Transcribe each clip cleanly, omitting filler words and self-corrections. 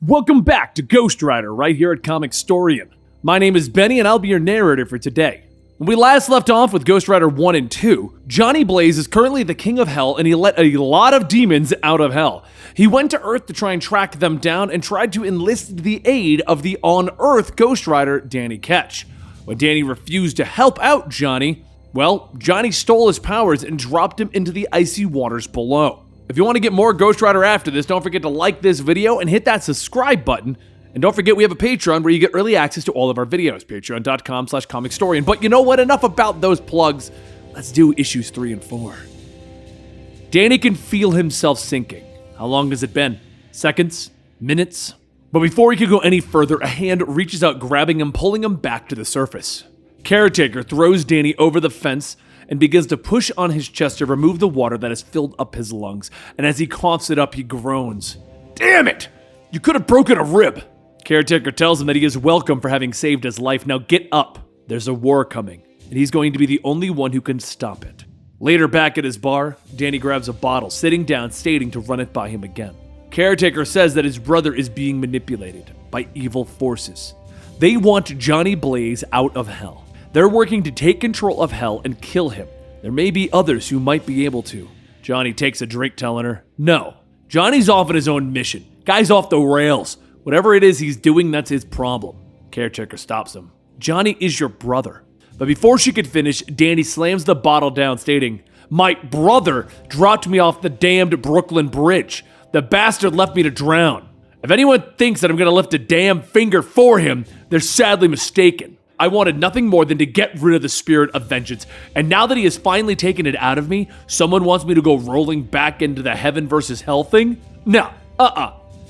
Welcome back to Ghost Rider right here at Comicstorian. My name is Benny and I'll be your narrator for today. When we last left off with Ghost Rider 1 and 2, Johnny Blaze is currently the king of hell and he let a lot of demons out of hell. He went to Earth to try and track them down and tried to enlist the aid of the on-Earth Ghost Rider Danny Ketch. When Danny refused to help out Johnny, well, Johnny stole his powers and dropped him into the icy waters below. If you want to get more Ghost Rider after this, don't forget to like this video and hit that subscribe button. And don't forget we have a Patreon where you get early access to all of our videos, patreon.com/comicstorian. But you know what? Enough about those plugs. Let's do issues 3 and 4. Danny can feel himself sinking. How long has it been? Seconds? Minutes? But before he could go any further, a hand reaches out, grabbing him, pulling him back to the surface. Caretaker throws Danny over the fence and begins to push on his chest to remove the water that has filled up his lungs. And as he coughs it up, he groans. Damn it! You could have broken a rib! Caretaker tells him that he is welcome for having saved his life. Now get up. There's a war coming, and he's going to be the only one who can stop it. Later, back at his bar, Danny grabs a bottle, sitting down, stating to run it by him again. Caretaker says that his brother is being manipulated by evil forces. They want Johnny Blaze out of hell. They're working to take control of hell and kill him. There may be others who might be able to. Johnny takes a drink, telling her, no. Johnny's off on his own mission. Guy's off the rails. Whatever it is he's doing, that's his problem. Caretaker stops him. Johnny is your brother. But before she could finish, Danny slams the bottle down, stating, my brother dropped me off the damned Brooklyn Bridge. The bastard left me to drown. If anyone thinks that I'm going to lift a damn finger for him, they're sadly mistaken. I wanted nothing more than to get rid of the spirit of vengeance, and now that he has finally taken it out of me, someone wants me to go rolling back into the heaven versus hell thing? No,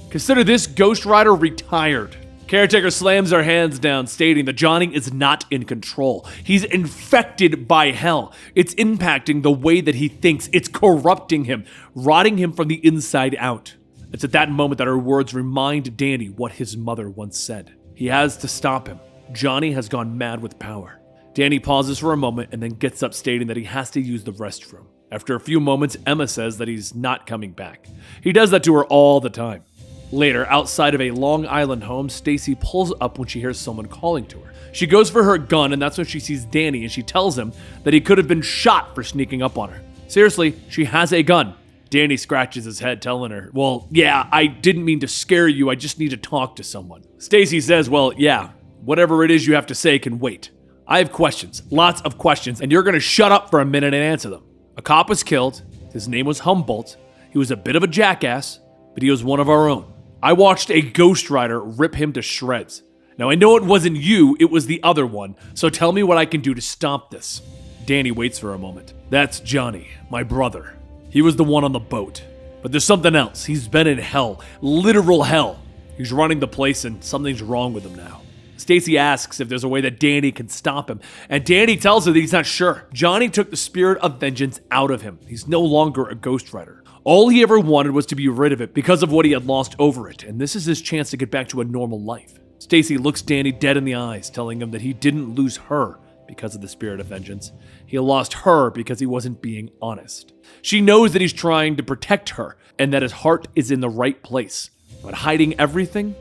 Consider this Ghost Rider retired. Caretaker slams her hands down, stating that Johnny is not in control. He's infected by hell. It's impacting the way that he thinks. It's corrupting him, rotting him from the inside out. It's at that moment that her words remind Danny what his mother once said. He has to stop him. Johnny has gone mad with power. Danny pauses for a moment and then gets up, stating that he has to use the restroom. After a few moments, Emma says that he's not coming back. He does that to her all the time. Later, outside of a Long Island home, Stacy pulls up when she hears someone calling to her. She goes for her gun, and that's when she sees Danny, and she tells him that he could have been shot for sneaking up on her. Seriously, she has a gun. Danny scratches his head, telling her, well, yeah, I didn't mean to scare you, I just need to talk to someone. Stacy says, well, yeah, whatever it is you have to say can wait. I have questions, lots of questions, and you're gonna shut up for a minute and answer them. A cop was killed. His name was Humboldt. He was a bit of a jackass, but he was one of our own. I watched a Ghost Rider rip him to shreds. Now I know it wasn't you, it was the other one, so tell me what I can do to stop this. Danny waits for a moment. That's Johnny, my brother. He was the one on the boat. But there's something else. He's been in hell, literal hell. He's running the place and something's wrong with him now. Stacy asks if there's a way that Danny can stop him, and Danny tells her that he's not sure. Johnny took the spirit of vengeance out of him. He's no longer a Ghost Rider. All he ever wanted was to be rid of it because of what he had lost over it, and this is his chance to get back to a normal life. Stacy looks Danny dead in the eyes, telling him that he didn't lose her because of the spirit of vengeance. He lost her because he wasn't being honest. She knows that he's trying to protect her and that his heart is in the right place, but hiding everything?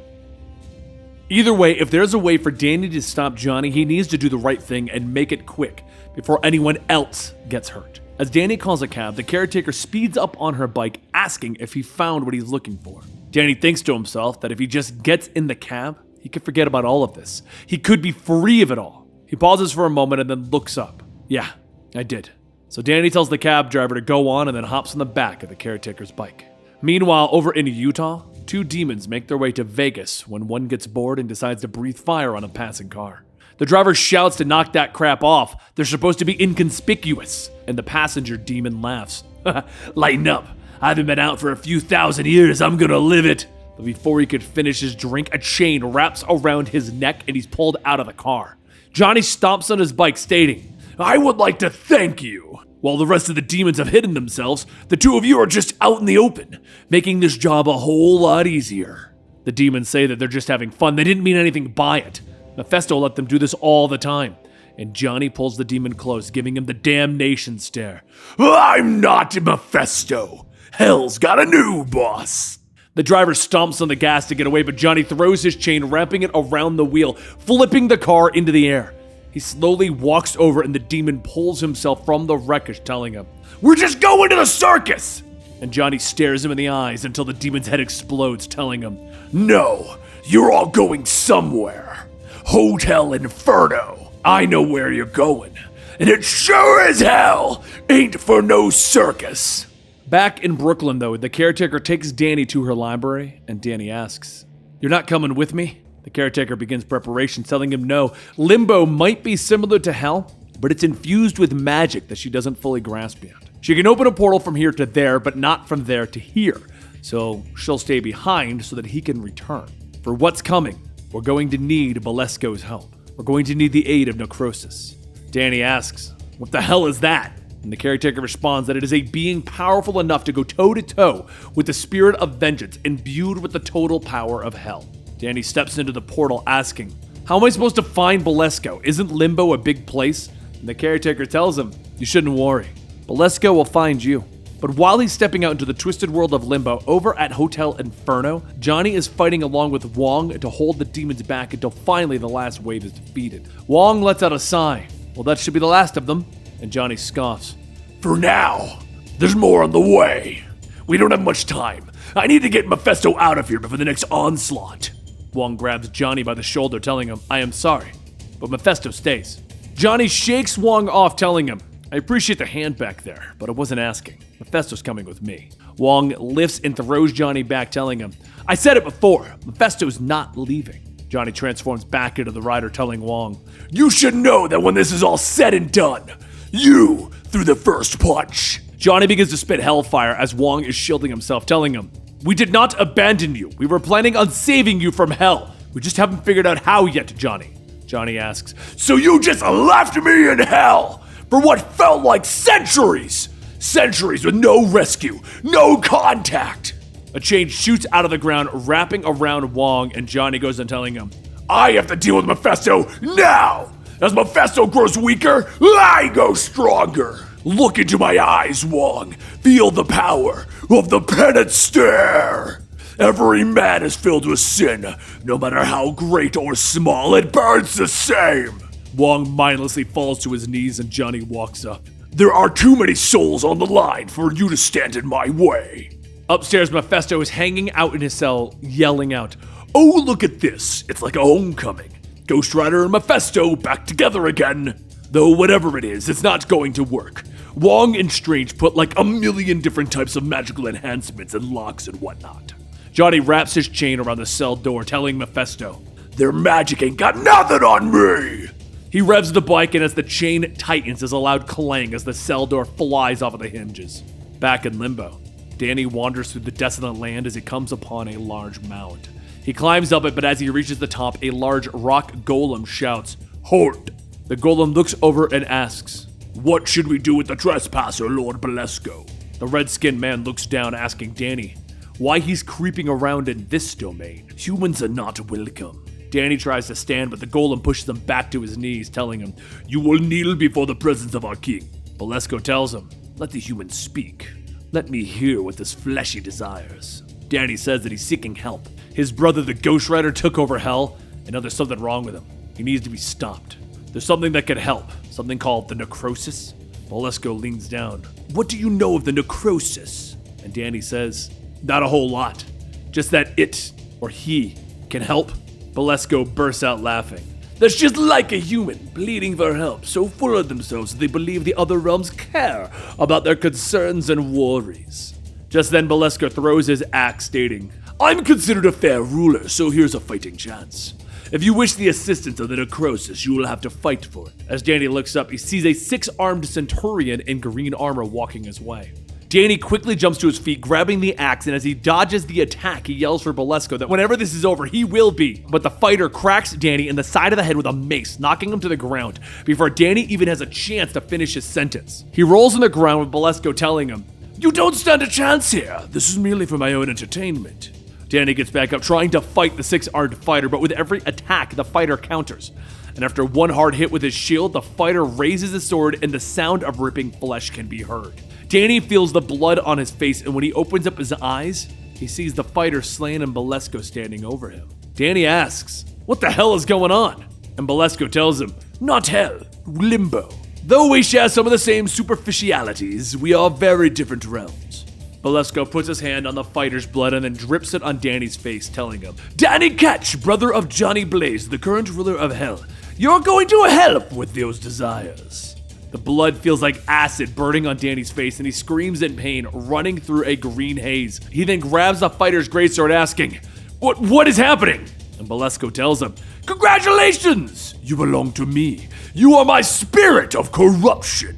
Either way, if there's a way for Danny to stop Johnny, he needs to do the right thing and make it quick before anyone else gets hurt. As Danny calls a cab, the caretaker speeds up on her bike, asking if he found what he's looking for. Danny thinks to himself that if he just gets in the cab, he could forget about all of this. He could be free of it all. He pauses for a moment and then looks up. Yeah, I did. So Danny tells the cab driver to go on and then hops on the back of the caretaker's bike. Meanwhile, over in Utah, two demons make their way to Vegas when one gets bored and decides to breathe fire on a passing car. The driver shouts to knock that crap off. They're supposed to be inconspicuous. And the passenger demon laughs. Lighten up. I haven't been out for a few thousand years. I'm gonna live it. But before he could finish his drink, a chain wraps around his neck and he's pulled out of the car. Johnny stomps on his bike, stating, I would like to thank you. While the rest of the demons have hidden themselves, the two of you are just out in the open, making this job a whole lot easier. The demons say that they're just having fun. They didn't mean anything by it. Mephisto let them do this all the time. And Johnny pulls the demon close, giving him the damnation stare. I'm not Mephisto. Hell's got a new boss. The driver stomps on the gas to get away, but Johnny throws his chain, wrapping it around the wheel, flipping the car into the air. He slowly walks over and the demon pulls himself from the wreckage, telling him, "We're just going to the circus!" And Johnny stares him in the eyes until the demon's head explodes, telling him, "No, you're all going somewhere. Hotel Inferno. I know where you're going, and it sure as hell ain't for no circus." Back in Brooklyn, though, the caretaker takes Danny to her library, and Danny asks, "You're not coming with me?" The caretaker begins preparations, telling him no. Limbo might be similar to hell, but it's infused with magic that she doesn't fully grasp yet. She can open a portal from here to there, but not from there to here. So she'll stay behind so that he can return. For what's coming, we're going to need Belasco's help. We're going to need the aid of necrosis. Danny asks, "What the hell is that?" And the caretaker responds that it is a being powerful enough to go toe-to-toe with the spirit of vengeance, imbued with the total power of hell. Danny steps into the portal asking, "How am I supposed to find Belasco? Isn't Limbo a big place?" And the caretaker tells him, "You shouldn't worry. Belasco will find you." But while he's stepping out into the twisted world of Limbo, over at Hotel Inferno, Johnny is fighting along with Wong to hold the demons back until finally the last wave is defeated. Wong lets out a sigh. "Well, that should be the last of them." And Johnny scoffs, "For now, there's more on the way. We don't have much time. I need to get Mephisto out of here before the next onslaught." Wong grabs Johnny by the shoulder, telling him, "I am sorry, but Mephisto stays." Johnny shakes Wong off, telling him, "I appreciate the hand back there, but I wasn't asking. Mephisto's coming with me." Wong lifts and throws Johnny back, telling him, "I said it before, Mephisto's not leaving." Johnny transforms back into the rider, telling Wong, "You should know that when this is all said and done, you threw the first punch." Johnny begins to spit hellfire as Wong is shielding himself, telling him, "We did not abandon you. We were planning on saving you from hell. We just haven't figured out how yet, Johnny." Johnny asks, "So you just left me in hell for what felt like centuries? Centuries with no rescue, no contact." A chain shoots out of the ground, wrapping around Wong, and Johnny goes on telling him, "I have to deal with Mephisto now. As Mephisto grows weaker, I go stronger. Look into my eyes, Wong. Feel the power of the penance stare. Every man is filled with sin. No matter how great or small, it burns the same." Wong mindlessly falls to his knees and Johnny walks up. "There are too many souls on the line for you to stand in my way." Upstairs, Mephisto is hanging out in his cell, yelling out, "Oh, look at this. It's like a homecoming. Ghost Rider and Mephisto back together again. Though whatever it is, it's not going to work. Wong and Strange put like a million different types of magical enhancements and locks and whatnot." Johnny wraps his chain around the cell door, telling Mephisto, "Their magic ain't got nothing on me." He revs the bike, and as the chain tightens, there's a loud clang as the cell door flies off of the hinges. Back in Limbo, Danny wanders through the desolate land as he comes upon a large mound. He climbs up it, but as he reaches the top, a large rock golem shouts, "Halt!" The golem looks over and asks, "What should we do with the trespasser, Lord Belasco?" The red-skinned man looks down, asking Danny why he's creeping around in this domain. "Humans are not welcome." Danny tries to stand, but the golem pushes him back to his knees, telling him, "You will kneel before the presence of our king." Belasco tells him, "Let the human speak. Let me hear what this fleshy desires." Danny says that he's seeking help. His brother, the Ghost Rider, took over hell, and now there's something wrong with him. He needs to be stopped. There's something that could help, something called the necrosis. Belasco leans down. "What do you know of the necrosis?" And Danny says, "Not a whole lot. Just that it, or he, can help." Belasco bursts out laughing. "That's just like a human, pleading for help, so full of themselves that they believe the other realms care about their concerns and worries." Just then, Belasco throws his axe, stating, "I'm considered a fair ruler, so here's a fighting chance. If you wish the assistance of the necrosis, you will have to fight for it." As Danny looks up, he sees a 6-armed centurion in green armor walking his way. Danny quickly jumps to his feet, grabbing the axe, and as he dodges the attack, he yells for Belasco that whenever this is over, he will be. But the fighter cracks Danny in the side of the head with a mace, knocking him to the ground before Danny even has a chance to finish his sentence. He rolls on the ground with Belasco telling him, "You don't stand a chance here. This is merely for my own entertainment." Danny gets back up, trying to fight the 6-armed fighter, but with every attack, the fighter counters. And after one hard hit with his shield, the fighter raises his sword and the sound of ripping flesh can be heard. Danny feels the blood on his face, and when he opens up his eyes, he sees the fighter slain and Bolesco standing over him. Danny asks, "What the hell is going on?" And Bolesco tells him, "Not hell, Limbo. Though we share some of the same superficialities, we are very different realms." Bolesco puts his hand on the fighter's blood and then drips it on Danny's face, telling him, "Danny Ketch, brother of Johnny Blaze, the current ruler of hell, you're going to hell with those desires." The blood feels like acid burning on Danny's face and he screams in pain, running through a green haze. He then grabs the fighter's greatsword asking, What is happening?" And Bolesco tells him, "Congratulations! You belong to me. You are my spirit of corruption."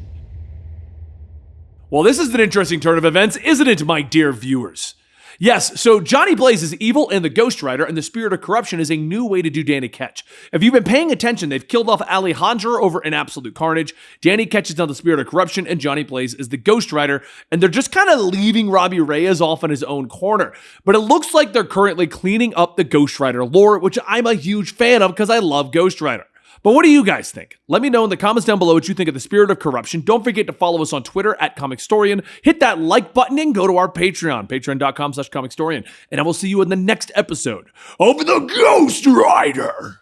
Well, this is an interesting turn of events, isn't it, my dear viewers? Yes, so Johnny Blaze is evil and the Ghost Rider, and the Spirit of Corruption is a new way to do Danny Ketch. If you've been paying attention, they've killed off Alejandro over in Absolute Carnage, Danny Ketch is now the Spirit of Corruption, and Johnny Blaze is the Ghost Rider, and they're just kind of leaving Robbie Reyes off in his own corner. But it looks like they're currently cleaning up the Ghost Rider lore, which I'm a huge fan of because I love Ghost Rider. But what do you guys think? Let me know in the comments down below what you think of the Spirit of Corruption. Don't forget to follow us on Twitter at Comicstorian. Hit that like button and go to our Patreon, patreon.com/Comicstorian. And I will see you in the next episode of The Ghost Rider.